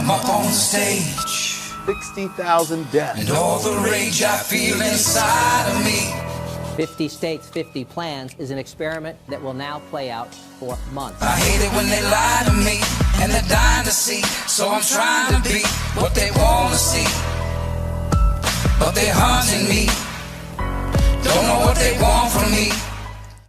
I'm up on stage. 60,000 deaths. And all the rage I feel inside of me. 50 states, 50 plans is an experiment that will now play out for months. I hate it when they lie to me, and they're dying to see. So I'm trying to be what they want to see. But they're hunting me. Don't know what they want from me.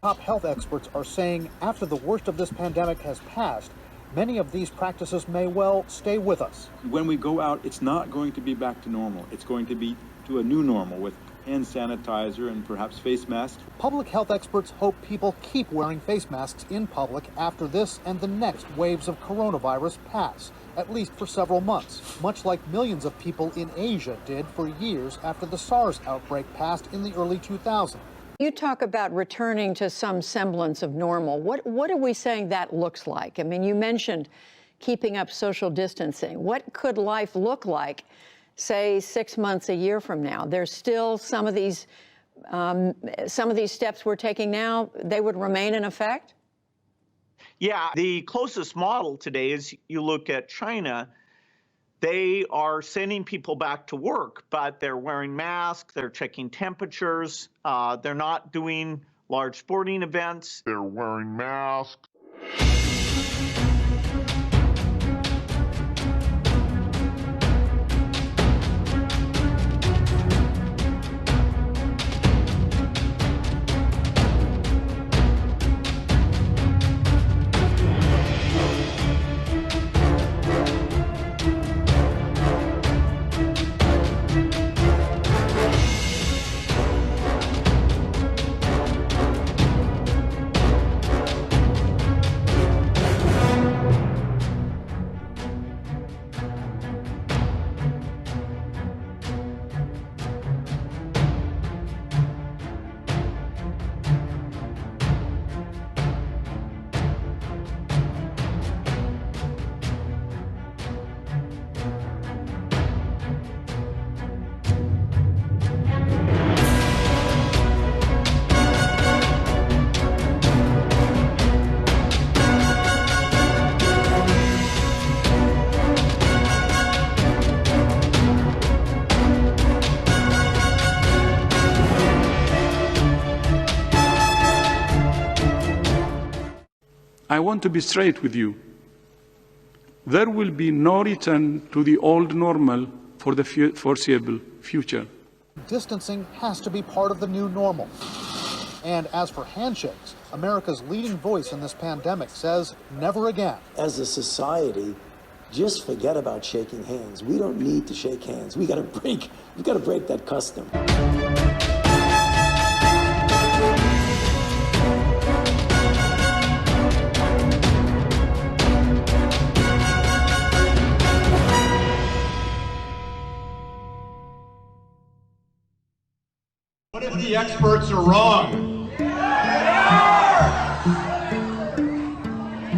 Top health experts are saying after the worst of this pandemic has passed, many of these practices may well stay with us. When we go out, it's not going to be back to normal. It's going to be to a new normal with hand sanitizer and perhaps face masks. Public health experts hope people keep wearing face masks in public after this and the next waves of coronavirus pass, at least for several months, much like millions of people in Asia did for years after the SARS outbreak passed in the early 2000s. You talk about returning to some semblance of normal. What are we saying that looks like? I mean, you mentioned keeping up social distancing. What could life look like, say, 6 months, a year from now? There's still some of these steps we're taking now, they would remain in effect? Yeah, the closest model today is you look at China. They are sending people back to work, but they're wearing masks, they're checking temperatures, they're not doing large sporting events. They're wearing masks. I want to be straight with you. There will be no return to the old normal for the foreseeable future. Distancing has to be part of the new normal. And as for handshakes, America's leading voice in this pandemic says never again. As a society, just forget about shaking hands. We don't need to shake hands. We've got to break that custom. What if the experts are wrong?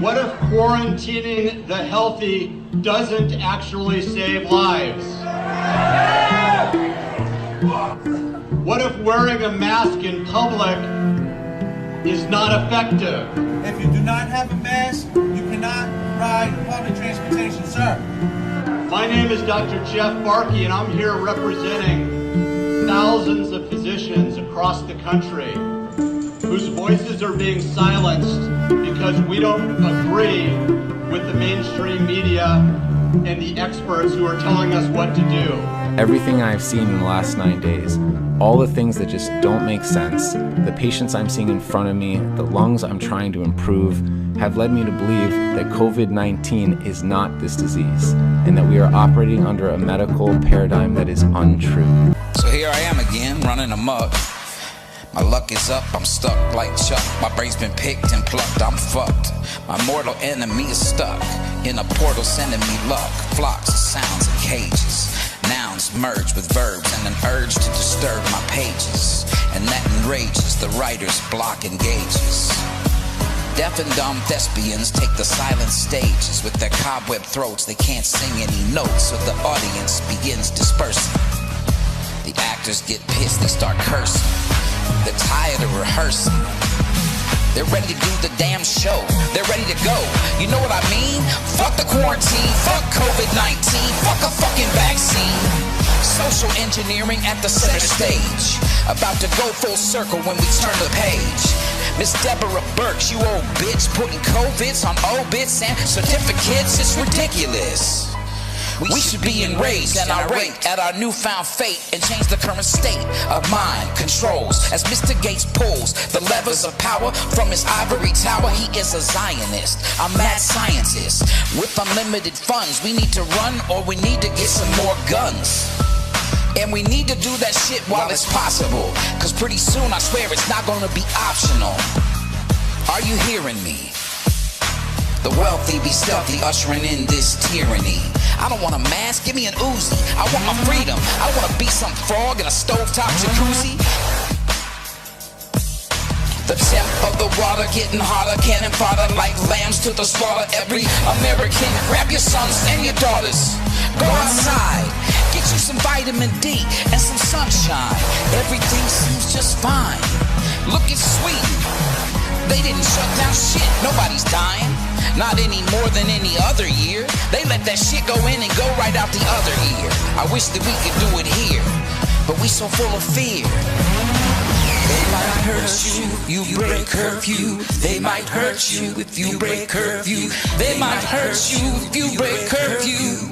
What if quarantining the healthy doesn't actually save lives? What if wearing a mask in public is not effective? If you do not have a mask, you cannot ride public transportation, sir. My name is Dr. Jeff Barkey, and I'm here representing thousands of physicians across the country whose voices are being silenced because we don't agree with the mainstream media and the experts who are telling us what to do. Everything I've seen in the last 9 days, all the things that just don't make sense, the patients I'm seeing in front of me, the lungs I'm trying to improve, have led me to believe that COVID-19 is not this disease, and that we are operating under a medical paradigm that is untrue. So here I am again, running amok. My luck is up, I'm stuck like Chuck. My brain's been picked and plucked, I'm fucked. My mortal enemy is stuck in a portal sending me luck. Flocks of sounds and cages. Nouns merge with verbs and an urge to disturb my pages. And that enrages the writer's block engages. Deaf and dumb thespians take the silent stages. With their cobweb throats, they can't sing any notes, so the audience begins dispersing. The actors get pissed, they start cursing. They're tired of rehearsing. They're ready to do the damn show. They're ready to go. You know what I mean? Fuck the quarantine, fuck COVID-19. COVID-19, fuck a fucking vaccine. Social engineering at the center stage. About to go full circle when we turn the page. Miss Deborah Burks, you old bitch, putting COVIDs on obits and certificates, it's ridiculous. We should be enraged and irate at our newfound fate and change the current state of mind controls. As Mr. Gates pulls the levers of power from his ivory tower, he is a Zionist, a mad scientist. With unlimited funds, we need to run or we need to get some more guns. And we need to do that shit while it's possible, cause pretty soon I swear it's not gonna be optional. Are you hearing me? The wealthy be stealthy, ushering in this tyranny. I don't want a mask, give me an Uzi. I want my freedom, I don't wanna be some frog in a stovetop jacuzzi. The temp of the water getting hotter, cannon fodder like lambs to the slaughter. Every American, grab your sons and your daughters. Go outside, get you some vitamin D and some sunshine. Everything seems just fine. Look at Sweden, they didn't shut down shit, nobody's dying. Not any more than any other year. They let that shit go in and go right out the other ear. I wish that we could do it here, but we so full of fear. They might hurt you, you break curfew. They might hurt you if you break curfew. They might hurt you if you break curfew.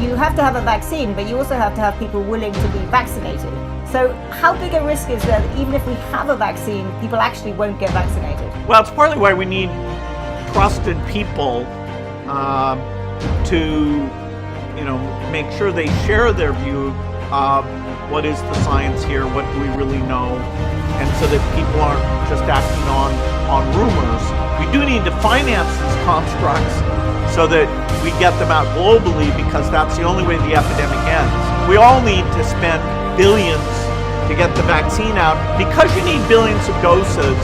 You have to have a vaccine, but you also have to have people willing to be vaccinated. So how big a risk is there that even if we have a vaccine, people actually won't get vaccinated? Well, it's partly why we need trusted people to, make sure they share their view of what is the science here, what do we really know, and so that people aren't just acting on rumors. We do need to finance these constructs so that we get them out globally, because that's the only way the epidemic ends. We all need to spend billions to get the vaccine out. Because you need billions of doses,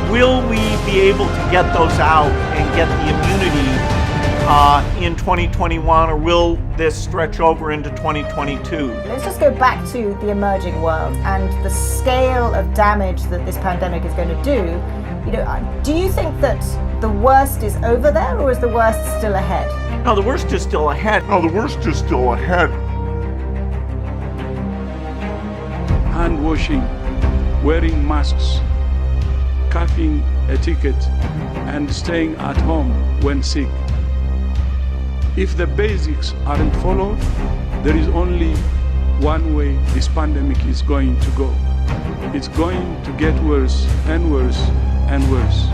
will we be able to get those out and get the immunity in 2021, or will this stretch over into 2022? Let's just go back to the emerging world and the scale of damage that this pandemic is going to do. Do you think that the worst is over there, or is the worst still ahead? No, the worst is still ahead. Hand washing, wearing masks, coughing etiquette, and staying at home when sick. If the basics aren't followed, there is only one way this pandemic is going to go. It's going to get worse and worse and worse.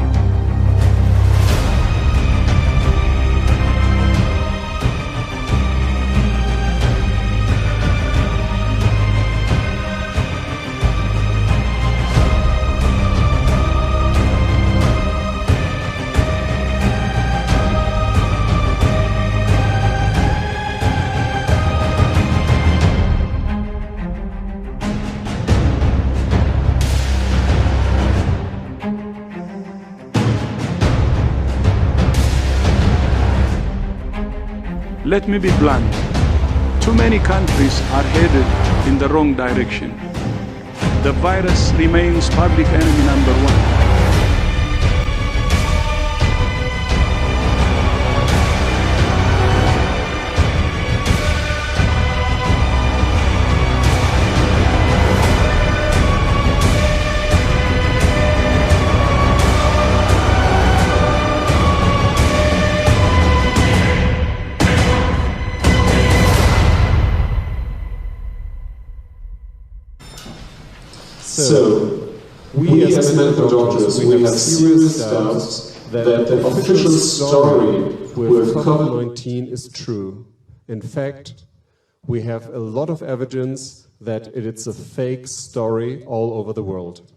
Let me be blunt. Too many countries are headed in the wrong direction. The virus remains public enemy number one. So, we as medical doctors, we have serious doubts that the official story with COVID-19 is true. In fact, we have a lot of evidence that it's a fake story all over the world.